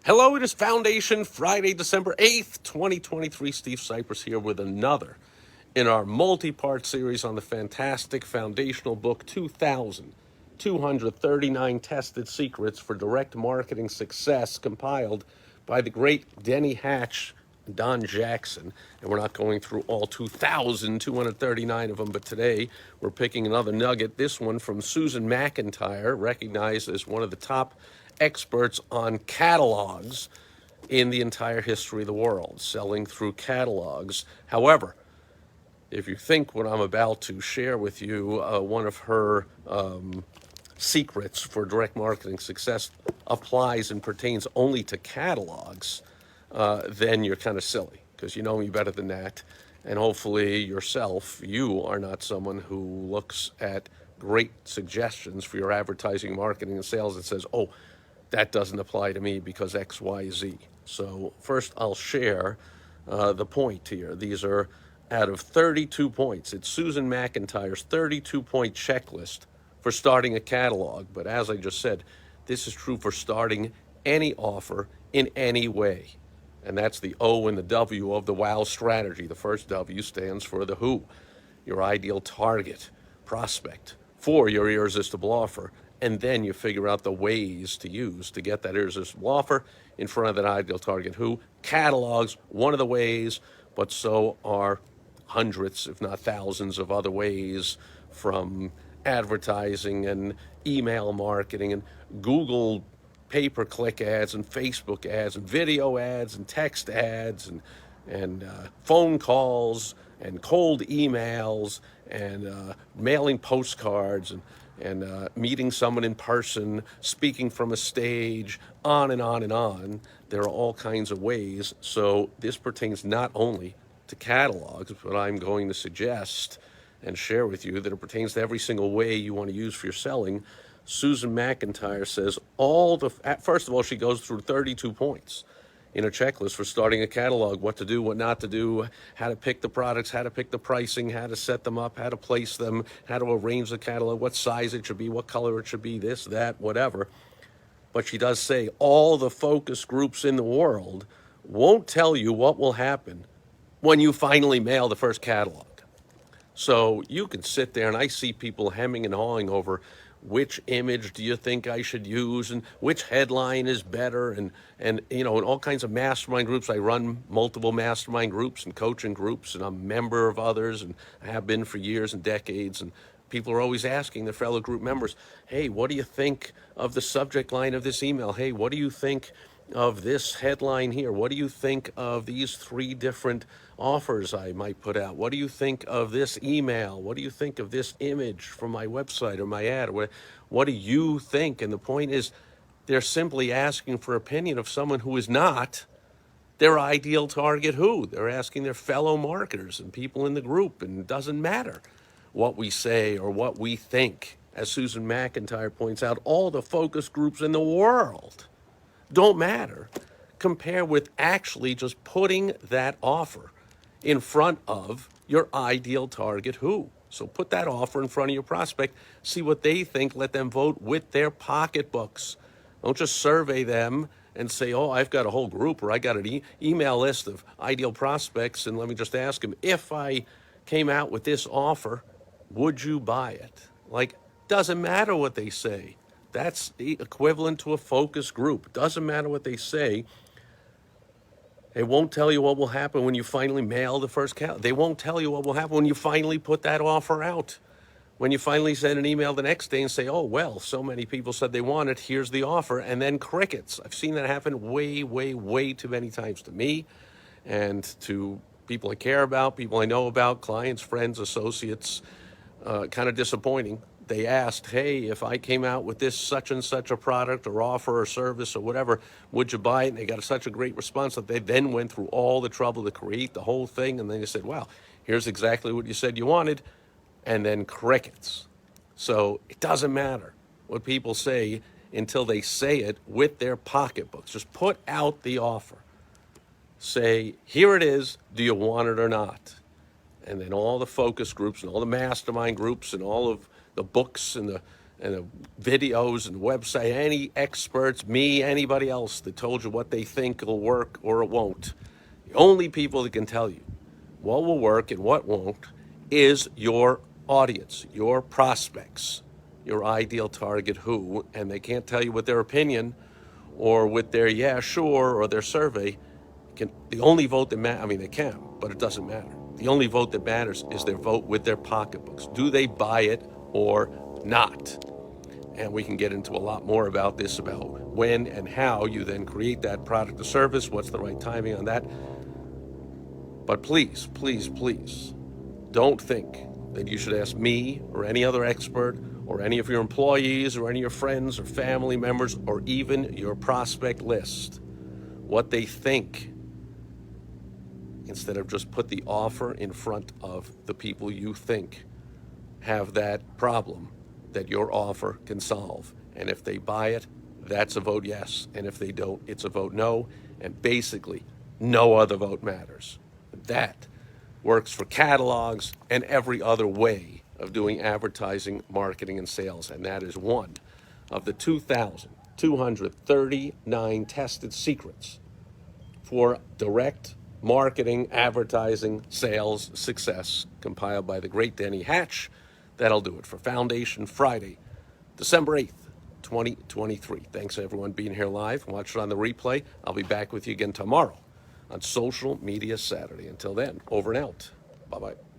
Hello, it is Foundation Friday, December 8th, 2023. Steve Sipress here with another in our multi-part series on the fantastic foundational book, 2,239 Tested Secrets for Direct Marketing Success, compiled by the great Denny Hatch and Don Jackson. And we're not going through all 2,239 of them, but today we're picking another nugget, this one from Susan McIntyre, recognized as one of the top experts on catalogs in the entire history of the world, selling through catalogs. However, if you think what I'm about to share with you, one of her secrets for direct marketing success applies and pertains only to catalogs, then you're kind of silly because you know me better than that. And hopefully yourself, you are not someone who looks at great suggestions for your advertising, marketing, and sales and says, oh, that doesn't apply to me because X, Y, Z. So first I'll share the point here. These are out of 32 points. It's Susan McIntyre's 32-point checklist for starting a catalog. But as I just said, this is true for starting any offer in any way. And that's the O and the W of the WOW strategy. The first W stands for the who, your ideal target, prospect for your irresistible offer. And then you figure out the ways to use to get that irresistible offer in front of that ideal target who. Catalogs, one of the ways, but so are hundreds, if not thousands, of other ways, from advertising and email marketing and Google pay-per-click ads and Facebook ads and video ads and text ads and phone calls and cold emails and mailing postcards and meeting someone in person, speaking from a stage, on and on and on. There are all kinds of ways. So this pertains not only to catalogs, but I'm going to suggest and share with you that it pertains to every single way you want to use for your selling. Susan McIntyre says first of all, she goes through 32 points in a checklist for starting a catalog, what to do, what not to do, how to pick the products, how to pick the pricing, how to set them up, how to place them, how to arrange the catalog, what size it should be, what color it should be, this, that, whatever. But she does say all the focus groups in the world won't tell you what will happen when you finally mail the first catalog. So you can sit there, and I see people hemming and hawing over which image do you think I should use and which headline is better, and in all kinds of mastermind groups. I run multiple mastermind groups and coaching groups, and I'm a member of others, and I have been for years and decades. And people are always asking their fellow group members, hey, what do you think of the subject line of this email? Hey, what do you think of this headline here? What do you think of these 3 different offers I might put out? What do you think of this email? What do you think of this image from my website or my ad? What do you think? And the point is, they're simply asking for opinion of someone who is not their ideal target who. They're asking their fellow marketers and people in the group, and it doesn't matter what we say or what we think. As Susan McIntyre points out, all the focus groups in the world don't matter. Compare with actually just putting that offer in front of your ideal target who. So put that offer in front of your prospect, see what they think, let them vote with their pocketbooks. Don't just survey them and say, oh, I've got a whole group or I got an email list of ideal prospects, and let me just ask them, if I came out with this offer, would you buy it? Like, doesn't matter what they say. That's the equivalent to a focus group. Doesn't matter what they say. They won't tell you what will happen when you finally mail the first catalog. They won't tell you what will happen when you finally put that offer out. When you finally send an email the next day and say, oh, well, so many people said they want it, here's the offer, and then crickets. I've seen that happen way, way, way too many times to me and to people I care about, people I know about, clients, friends, associates. Kind of disappointing. They asked, hey, if I came out with this such and such a product or offer or service or whatever, would you buy it? And they got such a great response that they then went through all the trouble to create the whole thing. And then they said, well, here's exactly what you said you wanted. And then crickets. So it doesn't matter what people say until they say it with their pocketbooks. Just put out the offer. Say, here it is. Do you want it or not? And then all the focus groups and all the mastermind groups and all of the books and and the videos and website, any experts, me, anybody else that told you what they think will work or it won't. The only people that can tell you what will work and what won't is your audience, your prospects, your ideal target who, and they can't tell you with their opinion or with their yeah, sure, or their survey. The only vote that matters, I mean, they can, but it doesn't matter. The only vote that matters is their vote with their pocketbooks. Do they buy it or not? And we can get into a lot more about this, about when and how you then create that product or service, what's the right timing on that. But please, please, please, don't think that you should ask me or any other expert or any of your employees or any of your friends or family members or even your prospect list what they think, instead of just put the offer in front of the people you think have that problem that your offer can solve. And if they buy it, that's a vote yes. And if they don't, it's a vote no. And basically, no other vote matters. That works for catalogs and every other way of doing advertising, marketing, and sales. And that is one of the 2,239 tested secrets for direct marketing, advertising, sales success, compiled by the great Denny Hatch. That'll do it for Foundation Friday, December 8th, 2023. Thanks, everyone, being here live. Watch it on the replay. I'll be back with you again tomorrow on Social Media Saturday. Until then, over and out. Bye-bye.